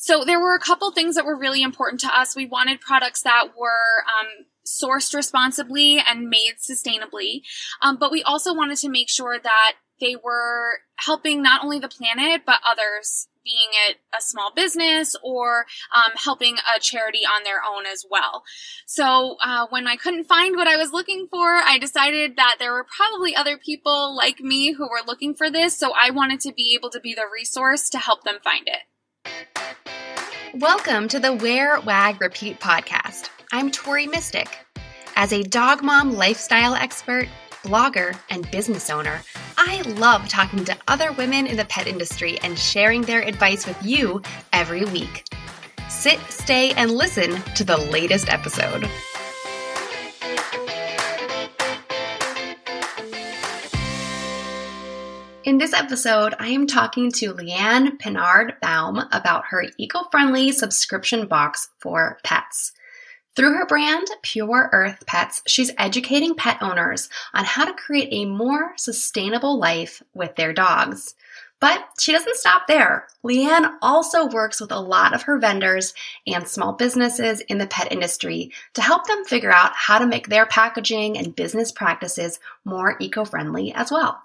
So there were a couple things that were really important to us. We wanted products that were sourced responsibly and made sustainably, but we also wanted to make sure that they were helping not only the planet, but others, being it a small business or helping a charity on their own as well. So when I couldn't find what I was looking for, I decided that there were probably other people like me who were looking for this, so I wanted to be able to be the resource to help them find it. Welcome to the Wear, Wag, Repeat podcast. I'm Tori Mystic. As a dog mom lifestyle expert, blogger, and business owner, I love talking to other women in the pet industry and sharing their advice with you every week. Sit, stay, and listen to the latest episode. In this episode, I am talking to Leanne Pinard Baum about her eco-friendly subscription box for pets. Through her brand, Pure Earth Pets, she's educating pet owners on how to create a more sustainable life with their dogs. But she doesn't stop there. Leanne also works with a lot of her vendors and small businesses in the pet industry to help them figure out how to make their packaging and business practices more eco-friendly as well.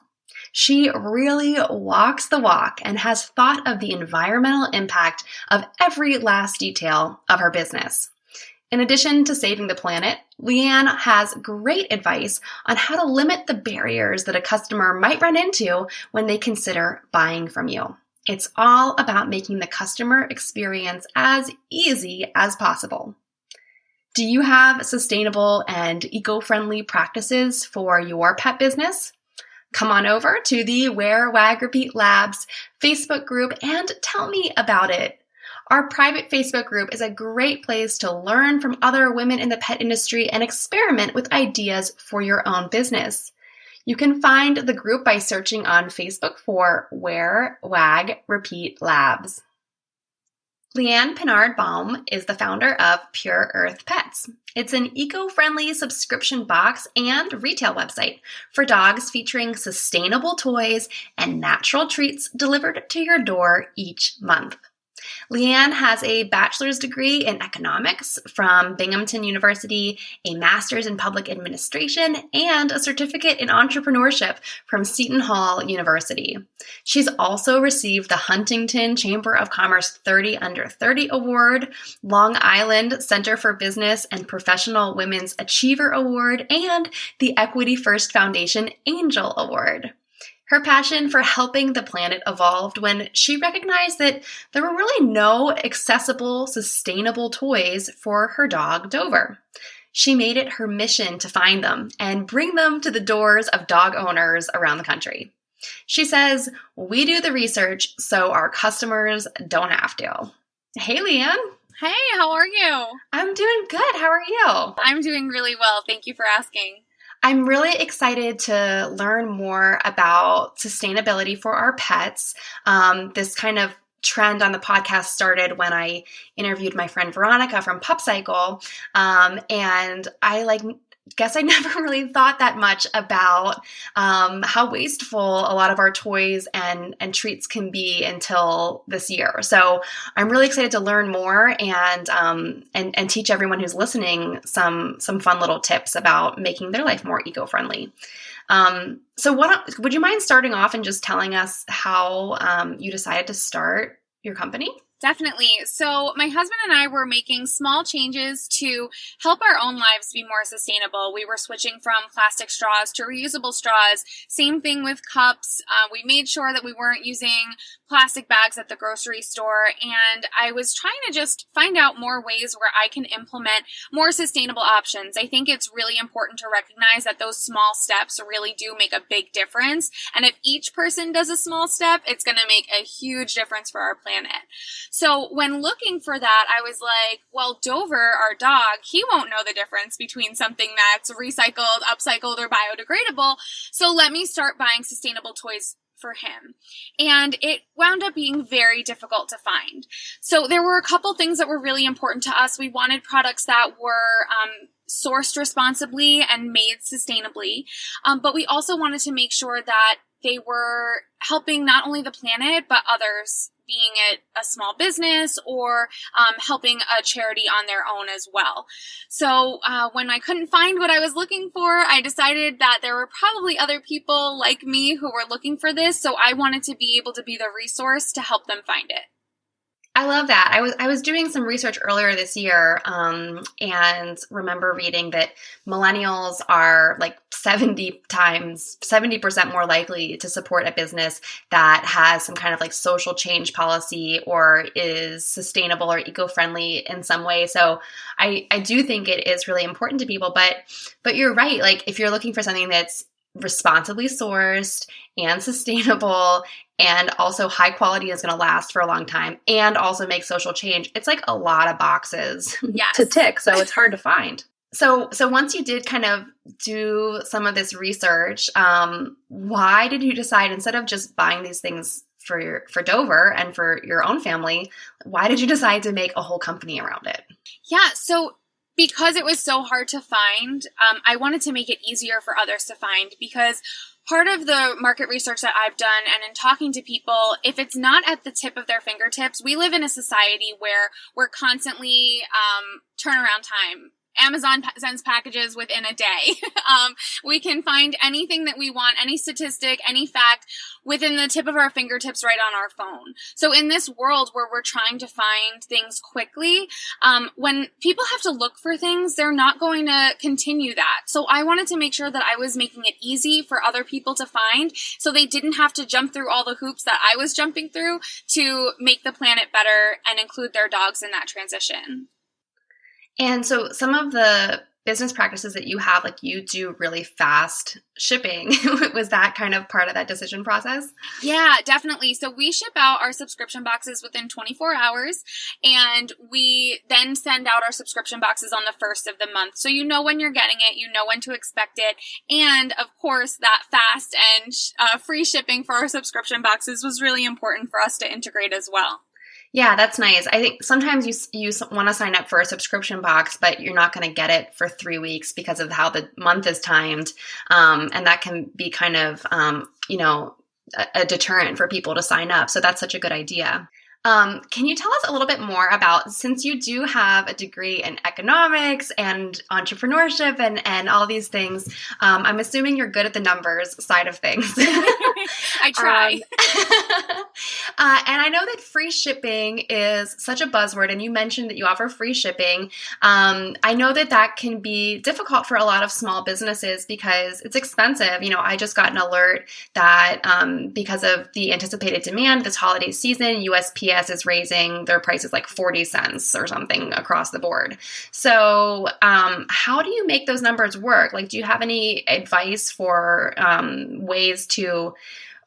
She really walks the walk and has thought of the environmental impact of every last detail of her business. In addition to saving the planet, Leanne has great advice on how to limit the barriers that a customer might run into when they consider buying from you. It's all about making the customer experience as easy as possible. Do you have sustainable and eco-friendly practices for your pet business? Come on over to the Wear, Wag, Repeat Labs Facebook group and tell me about it. Our private Facebook group is a great place to learn from other women in the pet industry and experiment with ideas for your own business. You can find the group by searching on Facebook for Wear, Wag, Repeat Labs. Leanne Pinard Baum is the founder of Pure Earth Pets. It's an eco-friendly subscription box and retail website for dogs featuring sustainable toys and natural treats delivered to your door each month. Leanne has a bachelor's degree in economics from Binghamton University, a master's in public administration, and a certificate in entrepreneurship from Seton Hall University. She's also received the Huntington Chamber of Commerce 30 Under 30 Award, Long Island Center for Business and Professional Women's Achiever Award, and the Equity First Foundation Angel Award. Her passion for helping the planet evolved when she recognized that there were really no accessible, sustainable toys for her dog, Dover. She made it her mission to find them and bring them to the doors of dog owners around the country. She says, "We do the research so our customers don't have to." Hey, Leanne. Hey, how are you? I'm doing good. How are you? I'm doing really well. Thank you for asking. I'm really excited to learn more about sustainability for our pets. This kind of trend on the podcast started when I interviewed my friend Veronica from Pup Cycle. And I guess I never really thought that much about how wasteful a lot of our toys and treats can be until this year. So I'm really excited to learn more and teach everyone who's listening some fun little tips about making their life more eco-friendly. So would you mind starting off and just telling us how you decided to start your company? Definitely. So my husband and I were making small changes to help our own lives be more sustainable. We were switching from plastic straws to reusable straws. Same thing with cups. We made sure that we weren't using plastic bags at the grocery store. And I was trying to just find out more ways where I can implement more sustainable options. I think it's really important to recognize that those small steps really do make a big difference. And if each person does a small step, it's going to make a huge difference for our planet. So when looking for that, I was like, well, Dover, our dog, he won't know the difference between something that's recycled, upcycled, or biodegradable. So let me start buying sustainable toys for him. And it wound up being very difficult to find. So there were a couple things that were really important to us. We wanted products that were sourced responsibly and made sustainably. But we also wanted to make sure that they were helping not only the planet, but others, being it a small business or helping a charity on their own as well. So when I couldn't find what I was looking for, I decided that there were probably other people like me who were looking for this. So I wanted to be able to be the resource to help them find it. I love that. I was doing some research earlier this year and remember reading that millennials are like 70% more likely to support a business that has some kind of like social change policy or is sustainable or eco-friendly in some way. So I do think it is really important to people, but you're right. Like if you're looking for something that's responsibly sourced and sustainable and also high quality, is going to last for a long time and also make social change, it's like a lot of boxes to tick. So it's hard to find. So once you did kind of do some of this research, why did you decide, instead of just buying these things for Dover and for your own family, why did you decide to make a whole company around it? Yeah. So because it was so hard to find, I wanted to make it easier for others to find, because part of the market research that I've done and in talking to people, if it's not at the tip of their fingertips, we live in a society where we're constantly turnaround time. Amazon sends packages within a day. We can find anything that we want, any statistic, any fact within the tip of our fingertips right on our phone. So in this world where we're trying to find things quickly, when people have to look for things, they're not going to continue that. So I wanted to make sure that I was making it easy for other people to find, so they didn't have to jump through all the hoops that I was jumping through to make the planet better and include their dogs in that transition. And so some of the business practices that you have, like you do really fast shipping. Was that kind of part of that decision process? Yeah, definitely. So we ship out our subscription boxes within 24 hours, and we then send out our subscription boxes on the first of the month. So you know when you're getting it, you know when to expect it. And of course, that fast and free shipping for our subscription boxes was really important for us to integrate as well. Yeah, that's nice. I think sometimes you want to sign up for a subscription box, but you're not going to get it for 3 weeks because of how the month is timed. And that can be kind of, a deterrent for people to sign up. So that's such a good idea. Can you tell us a little bit more about, since you do have a degree in economics and entrepreneurship and all these things, I'm assuming you're good at the numbers side of things. I try. And I know that free shipping is such a buzzword, and you mentioned that you offer free shipping. I know that can be difficult for a lot of small businesses because it's expensive. You know, I just got an alert that because of the anticipated demand this holiday season, USPS is raising their prices like 40 cents or something across the board. So how do you make those numbers work? Like, do you have any advice for ways to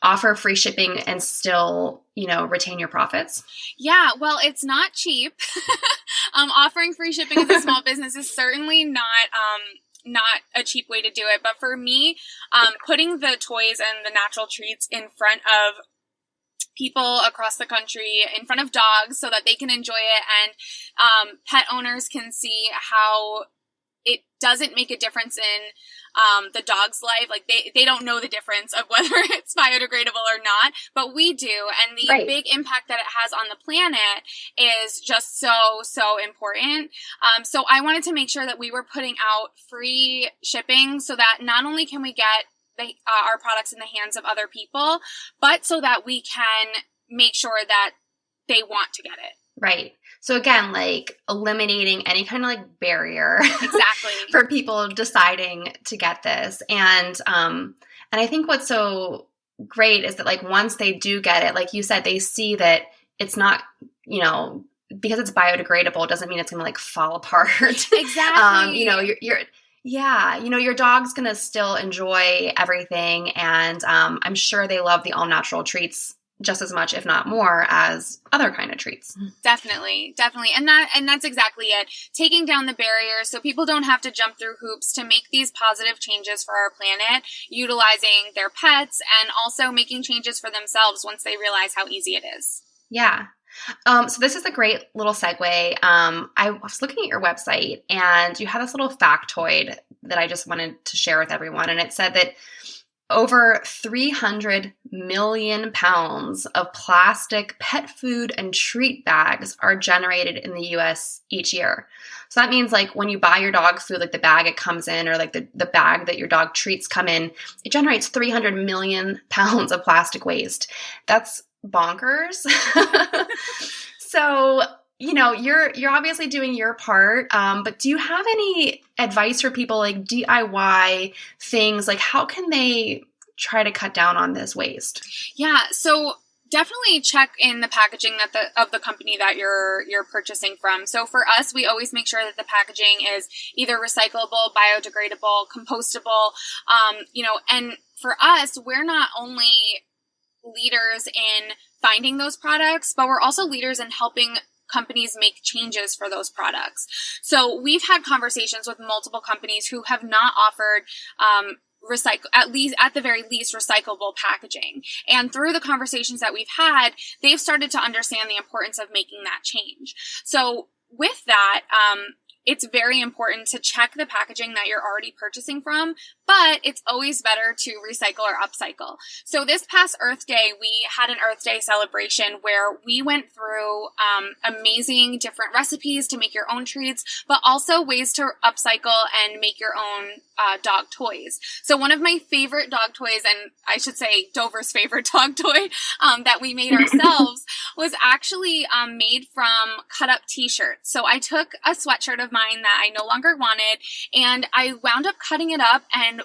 offer free shipping and still, retain your profits? Yeah, well, it's not cheap. Offering free shipping as a small business is certainly not a cheap way to do it. But for me, putting the toys and the natural treats in front of people across the country, in front of dogs, so that they can enjoy it, and pet owners can see how it doesn't make a difference in the dog's life. Like they don't know the difference of whether it's biodegradable or not, but we do. And the big impact that it has on the planet is just so important. So I wanted to make sure that we were putting out free shipping so that not only can we get our products in the hands of other people, but so that we can make sure that they want to get it. Right. So again, like eliminating any kind of like barrier exactly for people deciding to get this. And I think what's so great is that like once they do get it, like you said, they see that it's not, because it's biodegradable doesn't mean it's going to like fall apart. Exactly. Your dog's going to still enjoy everything. And I'm sure they love the all natural treats just as much, if not more, as other kind of treats. Definitely. And that's exactly it. Taking down the barriers so people don't have to jump through hoops to make these positive changes for our planet, utilizing their pets, and also making changes for themselves once they realize how easy it is. Yeah. So this is a great little segue. I was looking at your website and you had this little factoid that I just wanted to share with everyone. And it said that over 300 million pounds of plastic pet food and treat bags are generated in the US each year. So that means like when you buy your dog food, like the bag it comes in or like the bag that your dog treats come in, it generates 300 million pounds of plastic waste. That's bonkers. So, you're obviously doing your part, but do you have any advice for people like DIY things? Like how can they try to cut down on this waste? Yeah, so definitely check in the packaging of the company that you're purchasing from. So for us, we always make sure that the packaging is either recyclable, biodegradable, compostable, and for us, we're not only leaders in finding those products, but we're also leaders in helping companies make changes for those products. So we've had conversations with multiple companies who have not offered at the very least recyclable packaging. And through the conversations that we've had, they've started to understand the importance of making that change. So with that, it's very important to check the packaging that you're already purchasing from, but it's always better to recycle or upcycle. So this past Earth Day, we had an Earth Day celebration where we went through amazing different recipes to make your own treats, but also ways to upcycle and make your own dog toys. So one of my favorite dog toys, and I should say Dover's favorite dog toy that we made ourselves, was actually made from cut up t-shirts. So I took a sweatshirt of mine that I no longer wanted, and I wound up cutting it up and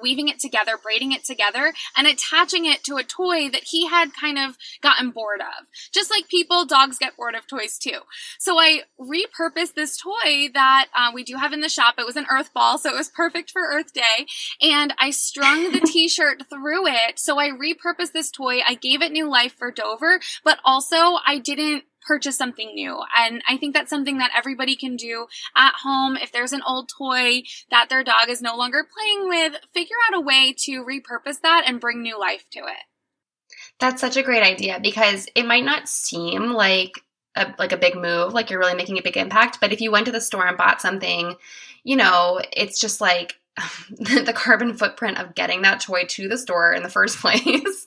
weaving it together, braiding it together, and attaching it to a toy that he had kind of gotten bored of. Just like dogs get bored of toys too. So I repurposed this toy that we do have in the shop. It was an earth ball, so it was perfect for Earth Day. And I strung the t-shirt through it. So I repurposed this toy. I gave it new life for Dover, but also I didn't purchase something new. And I think that's something that everybody can do at home. If there's an old toy that their dog is no longer playing with, figure out a way to repurpose that and bring new life to it. That's such a great idea because it might not seem like a big move, like you're really making a big impact. But if you went to the store and bought something, it's just like the carbon footprint of getting that toy to the store in the first place.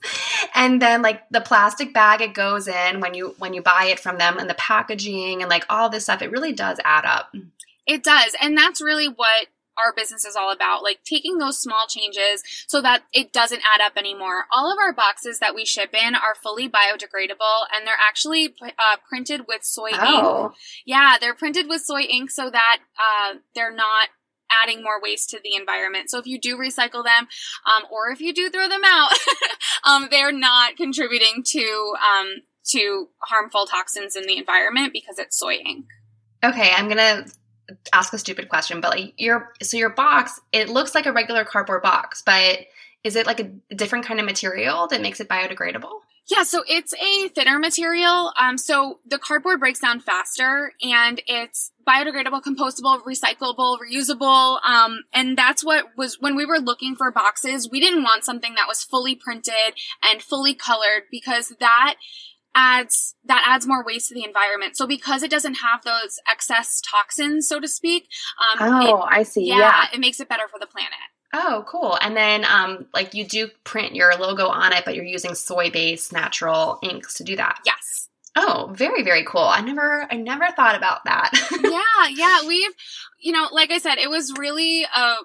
And then like the plastic bag it goes in when you buy it from them and the packaging and like all this stuff, it really does add up. It does. And that's really what our business is all about, like taking those small changes so that it doesn't add up anymore. All of our boxes that we ship in are fully biodegradable, and they're actually printed with soy ink. Yeah, they're printed with soy ink so that they're not adding more waste to the environment. So if you do recycle them, or if you do throw them out, they're not contributing to harmful toxins in the environment because it's soy ink. Okay, I'm gonna ask a stupid question, but like your box, it looks like a regular cardboard box, but is it like a different kind of material that makes it biodegradable? Yeah, so it's a thinner material. So the cardboard breaks down faster, and it's biodegradable, compostable, recyclable, reusable. And that's what was when we were looking for boxes. We didn't want something that was fully printed and fully colored because that adds more waste to the environment. So because it doesn't have those excess toxins, so to speak. I see. Yeah, it makes it better for the planet. Oh, cool. And then like you do print your logo on it, but you're using soy-based natural inks to do that. Yes. Oh, very, very cool. I never thought about that. Yeah. We've, like I said, it was really a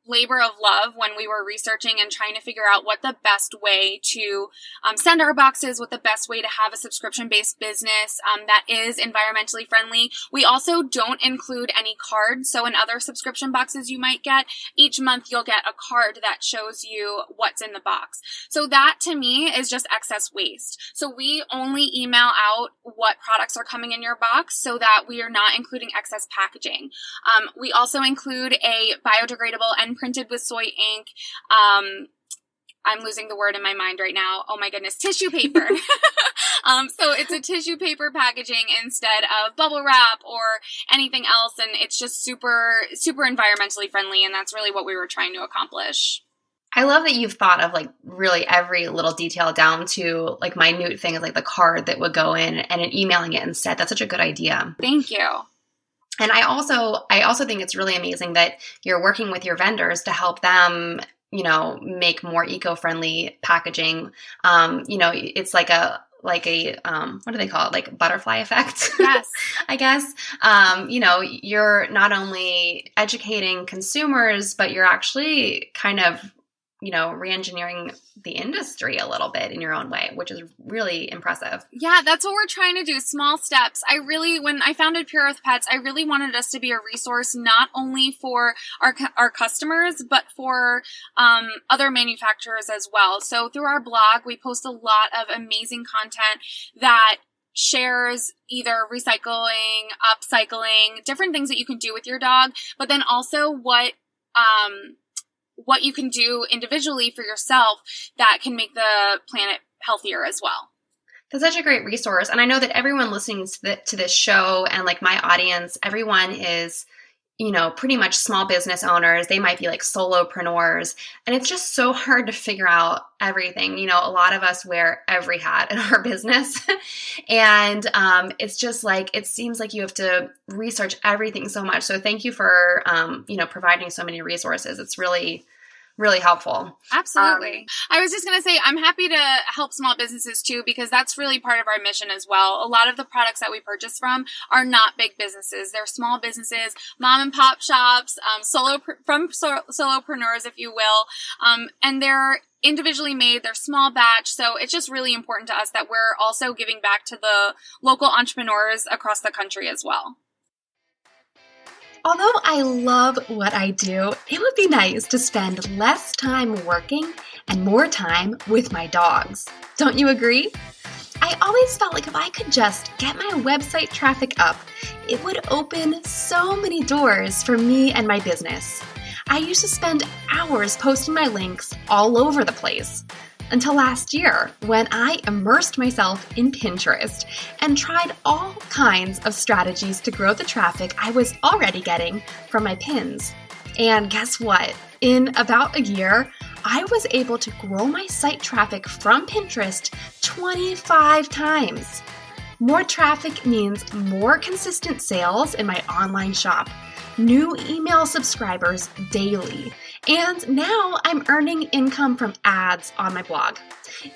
labor of love when we were researching and trying to figure out what the best way to send our boxes, what the best way to have a subscription-based business that is environmentally friendly. We also don't include any cards. So in other subscription boxes you might get, each month you'll get a card that shows you what's in the box. So that to me is just excess waste. So we only email out what products are coming in your box so that we are not including excess packaging. We also include a biodegradable and printed with soy ink. I'm losing the word in my mind right now. Oh my goodness, tissue paper. So it's a tissue paper packaging instead of bubble wrap or anything else. And it's just super, super environmentally friendly. And that's really what we were trying to accomplish. I love that you've thought of like really every little detail down to like minute things like the card that would go in and emailing it instead. That's such a good idea. Thank you. And I also think it's really amazing that you're working with your vendors to help them, make more eco-friendly packaging. It's like a what do they call it? Like butterfly effect. Yes. I guess. You're not only educating consumers, but you're actually kind of, re-engineering the industry a little bit in your own way, which is really impressive. Yeah, that's what we're trying to do. Small steps. When I founded Pure Earth Pets, I really wanted us to be a resource not only for our customers, but for other manufacturers as well. So through our blog, we post a lot of amazing content that shares either recycling, upcycling, different things that you can do with your dog, but then also what you can do individually for yourself that can make the planet healthier as well. That's such a great resource. And I know that everyone listening to this show and like my audience, everyone is, pretty much small business owners. They might be like solopreneurs. And it's just so hard to figure out everything. A lot of us wear every hat in our business. And it's just like, it seems like you have to research everything so much. So thank you for, providing so many resources. It's really, really helpful. Absolutely. I was just going to say, I'm happy to help small businesses too, because that's really part of our mission as well. A lot of the products that we purchase from are not big businesses. They're small businesses, mom and pop shops, solopreneurs, if you will. And they're individually made, they're small batch. So it's just really important to us that we're also giving back to the local entrepreneurs across the country as well. Although I love what I do, it would be nice to spend less time working and more time with my dogs. Don't you agree? I always felt like if I could just get my website traffic up, it would open so many doors for me and my business. I used to spend hours posting my links all over the place. Until last year, when I immersed myself in Pinterest and tried all kinds of strategies to grow the traffic I was already getting from my pins. And guess what? In about a year, I was able to grow my site traffic from Pinterest 25 times. More traffic means more consistent sales in my online shop, new email subscribers daily, and now I'm earning income from ads on my blog.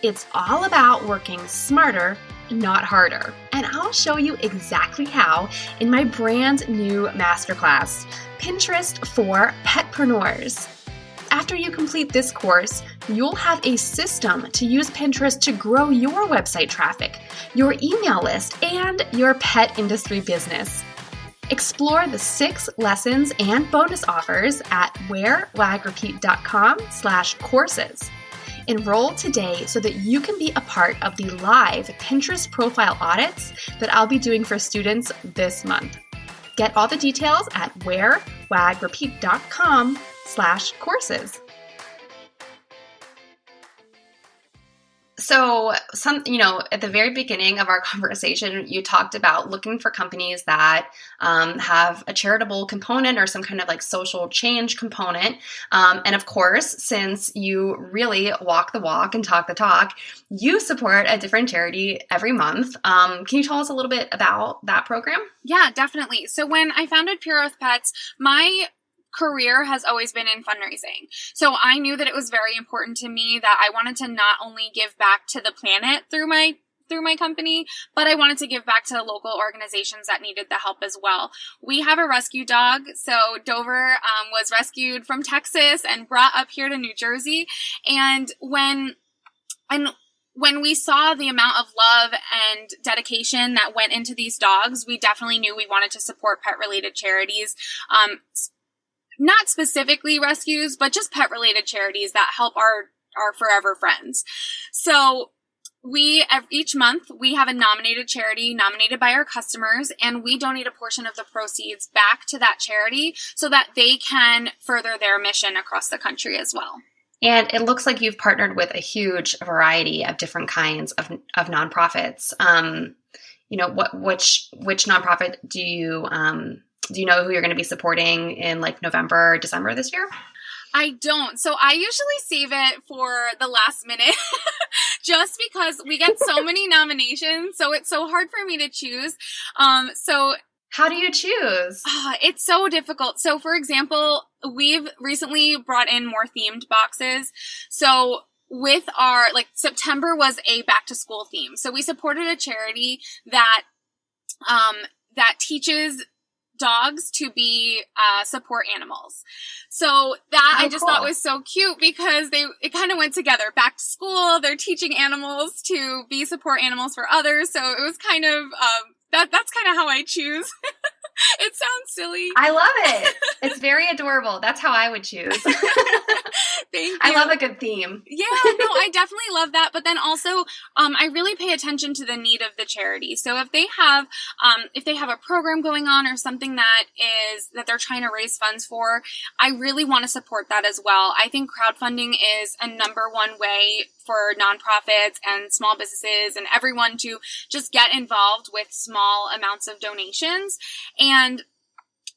It's all about working smarter, not harder. And I'll show you exactly how in my brand new masterclass, Pinterest for Petpreneurs. After you complete this course, you'll have a system to use Pinterest to grow your website traffic, your email list, and your pet industry business. Explore the 6 lessons and bonus offers at wearwagrepeat.com/courses. Enroll today so that you can be a part of the live Pinterest profile audits that I'll be doing for students this month. Get all the details at wearwagrepeat.com/courses. So at the very beginning of our conversation, you talked about looking for companies that have a charitable component or some kind of like social change component. And of course, since you really walk the walk and talk the talk, you support a different charity every month. Can you tell us a little bit about that program? Yeah, definitely. So when I founded Pure Earth Pets, my career has always been in fundraising. So I knew that it was very important to me that I wanted to not only give back to the planet through my company, but I wanted to give back to local organizations that needed the help as well. We have a rescue dog. So Dover was rescued from Texas and brought up here to New Jersey. And when we saw the amount of love and dedication that went into these dogs, we definitely knew we wanted to support pet-related charities. Not specifically rescues, but just pet-related charities that help our forever friends. So each month we have a nominated charity nominated by our customers, and we donate a portion of the proceeds back to that charity so that they can further their mission across the country as well. And it looks like you've partnered with a huge variety of different kinds of nonprofits. Which nonprofit do you know who you're going to be supporting in like November or December this year? I don't. So I usually save it for the last minute just because we get so many nominations. So it's so hard for me to choose. So how do you choose? It's so difficult. So for example, we've recently brought in more themed boxes. So with our, September was a back to school theme. So we supported a charity that teaches dogs to be support animals. So that I just thought was so cute because it kind of went together. Back to school, they're teaching animals to be support animals for others. So it was kind of that's kind of how I choose. It sounds silly. I love it. It's very adorable. That's how I would choose. Thank you. I love a good theme. Yeah, no, I definitely love that. But then also, I really pay attention to the need of the charity. So if they have a program going on or something that they're trying to raise funds for, I really want to support that as well. I think crowdfunding is a number one way for nonprofits and small businesses and everyone to just get involved with small amounts of donations, and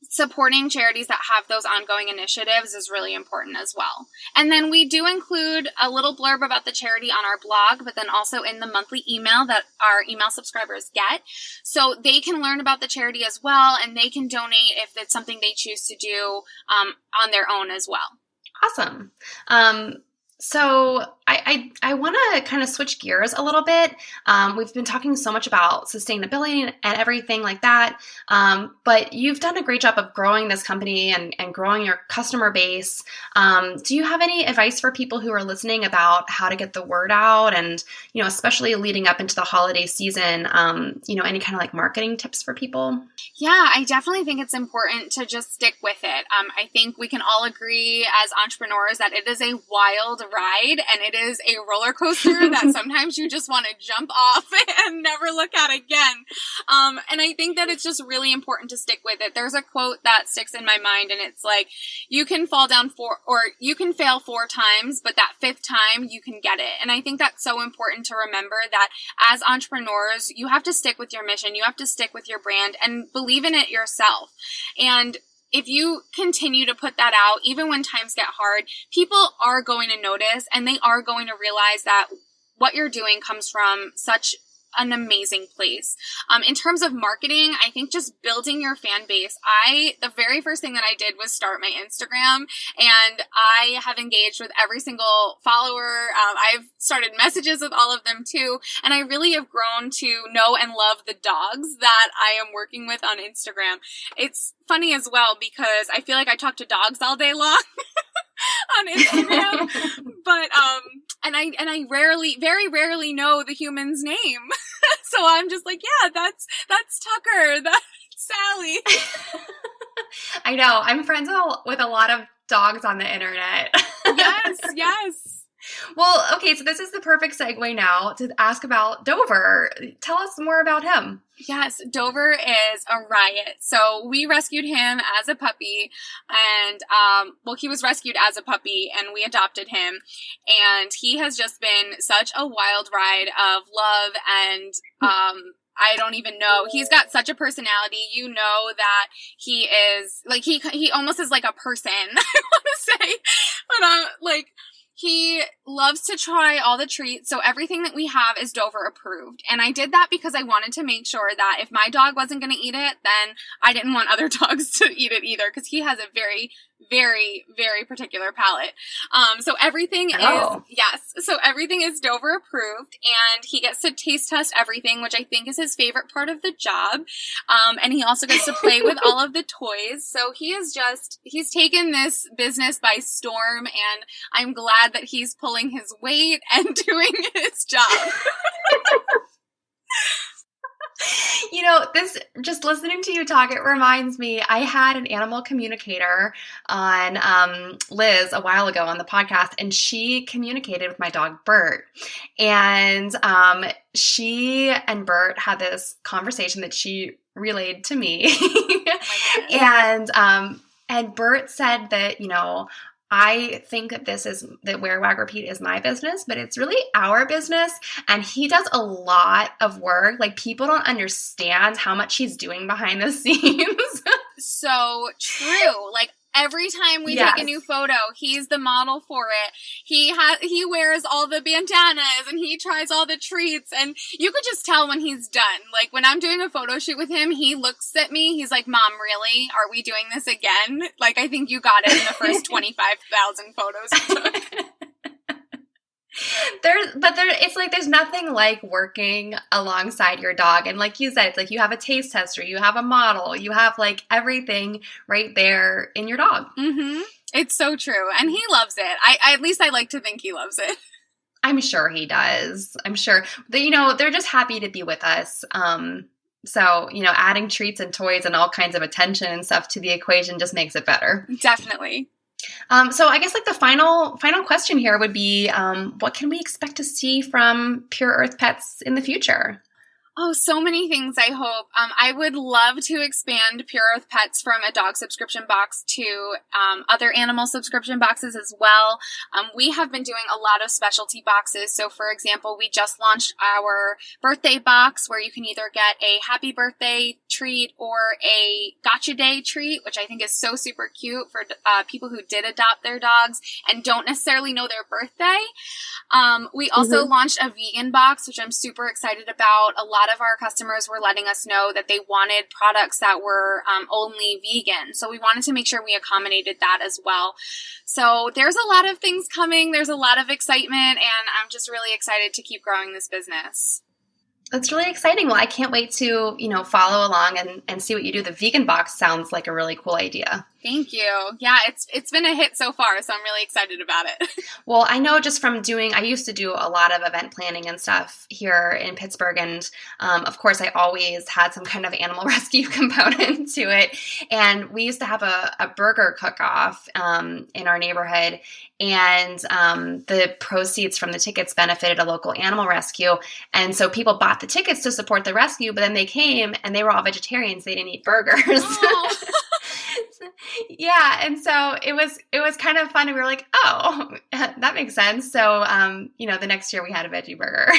supporting charities that have those ongoing initiatives is really important as well. And then we do include a little blurb about the charity on our blog, but then also in the monthly email that our email subscribers get. So they can learn about the charity as well, and they can donate if it's something they choose to do on their own as well. Awesome. So I want to kind of switch gears a little bit. We've been talking so much about sustainability and everything like that. But you've done a great job of growing this company and growing your customer base. Do you have any advice for people who are listening about how to get the word out and, especially leading up into the holiday season, any kind of marketing tips for people? Yeah, I definitely think it's important to just stick with it. I think we can all agree as entrepreneurs that it is a wild ride and it is a roller coaster that sometimes you just want to jump off and never look at again. And I think that it's just really important to stick with it. There's a quote that sticks in my mind, and it's like, you can fall down you can fail 4 times, but that 5th time you can get it. And I think that's so important to remember that as entrepreneurs, you have to stick with your mission. You have to stick with your brand and believe in it yourself. And if you continue to put that out, even when times get hard, people are going to notice and they are going to realize that what you're doing comes from such an amazing place. In terms of marketing, I think just building your fan base. The very first thing that I did was start my Instagram, and I have engaged with every single follower. I've started messages with all of them too, and I really have grown to know and love the dogs that I am working with on Instagram. It's funny as well because I feel like I talk to dogs all day long on Instagram, but I very rarely know the human's name. So I'm just like, yeah, that's Tucker, that's Sally. I know. I'm friends with a lot of dogs on the internet. Yes. Well, okay, so this is the perfect segue now to ask about Dover. Tell us more about him. Yes, Dover is a riot. So we rescued him as a puppy, and he was rescued as a puppy and we adopted him, and he has just been such a wild ride of love and I don't even know. He's got such a personality. You know that he is he almost is like a person, I want to say. But he loves to try all the treats, so everything that we have is Dover approved. And I did that because I wanted to make sure that if my dog wasn't going to eat it, then I didn't want other dogs to eat it either, because he has a very, very, very particular palate. So everything is Dover approved, and he gets to taste test everything, which I think is his favorite part of the job. And he also gets to play with all of the toys. So he's taken this business by storm, and I'm glad that he's pulling his weight and doing his job. This, just listening to you talk, it reminds me, I had an animal communicator on Liz a while ago on the podcast, and she communicated with my dog Bert. And she and Bert had this conversation that she relayed to me. And Bert said that, I think that Wear Wag Repeat is my business, but it's really our business. And he does a lot of work. People don't understand how much he's doing behind the scenes. So true. Every time we take a new photo, he's the model for it. He wears all the bandanas and he tries all the treats, and you could just tell when he's done. Like when I'm doing a photo shoot with him, he looks at me. He's like, "Mom, really? Are we doing this again? Like I think you got it in the first 25,000 photos you took." It's like there's nothing like working alongside your dog, and like you said, it's like you have a taste tester, you have a model, you have like everything right there in your dog. Mm-hmm. It's so true, and he loves it. At least I like to think he loves it. I'm sure he does. I'm sure that, they're just happy to be with us. So adding treats and toys and all kinds of attention and stuff to the equation just makes it better. Definitely. So I guess like the final question here would be, what can we expect to see from Pure Earth Pets in the future? Oh, so many things, I hope. I would love to expand Pure Earth Pets from a dog subscription box to other animal subscription boxes as well. We have been doing a lot of specialty boxes. So, for example, we just launched our birthday box where you can either get a happy birthday treat or a gotcha day treat, which I think is so super cute for people who did adopt their dogs and don't necessarily know their birthday. We also launched a vegan box, which I'm super excited about. A lot of our customers were letting us know that they wanted products that were only vegan. So we wanted to make sure we accommodated that as well. So there's a lot of things coming. There's a lot of excitement, and I'm just really excited to keep growing this business. That's really exciting. Well, I can't wait to, follow along and see what you do. The vegan box sounds like a really cool idea. Thank you. Yeah, it's been a hit so far, so I'm really excited about it. Well, I know just from I used to do a lot of event planning and stuff here in Pittsburgh, and of course I always had some kind of animal rescue component to it, and we used to have a burger cook-off in our neighborhood, and the proceeds from the tickets benefited a local animal rescue, and so people bought the tickets to support the rescue, but then they came and they were all vegetarians. They didn't eat burgers. Oh. Yeah, and so it was kind of fun, and we were like, oh, that makes sense. So, the next year we had a veggie burger.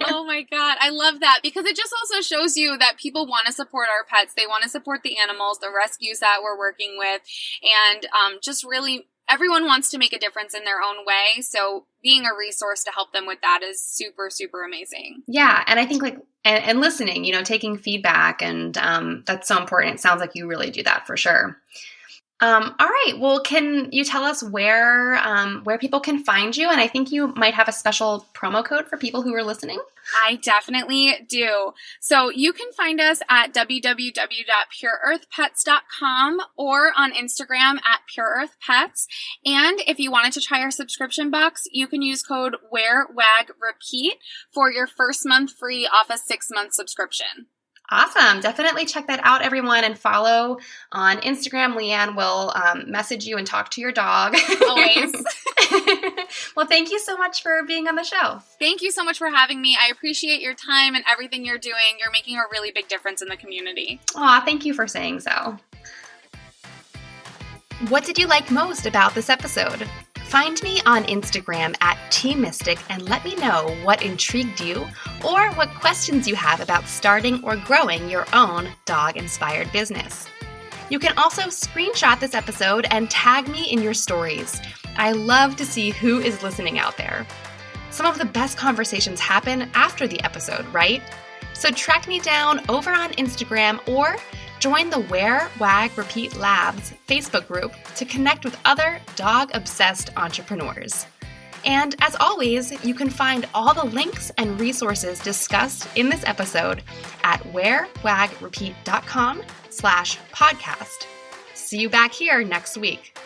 Oh my God, I love that, because it just also shows you that people want to support our pets. They want to support the animals, the rescues that we're working with, and just really everyone wants to make a difference in their own way. So being a resource to help them with that is super, super amazing. Yeah, and I think and listening, taking feedback, and that's so important. It sounds like you really do that for sure. All right. Well, can you tell us where people can find you? And I think you might have a special promo code for people who are listening. I definitely do. So you can find us at www.pureearthpets.com or on Instagram at pureearthpets. And if you wanted to try our subscription box, you can use code WEARWAGREPEAT for your first month free off a 6-month subscription. Awesome. Definitely check that out, everyone, and follow on Instagram. Leanne will message you and talk to your dog. Always. Well, thank you so much for being on the show. Thank you so much for having me. I appreciate your time and everything you're doing. You're making a really big difference in the community. Aw, thank you for saying so. What did you like most about this episode? Find me on Instagram at TMystic and let me know what intrigued you or what questions you have about starting or growing your own dog-inspired business. You can also screenshot this episode and tag me in your stories. I love to see who is listening out there. Some of the best conversations happen after the episode, right? So track me down over on Instagram or join the Wear, Wag, Repeat Labs Facebook group to connect with other dog-obsessed entrepreneurs. And as always, you can find all the links and resources discussed in this episode at wearwagrepeat.com/podcast. See you back here next week.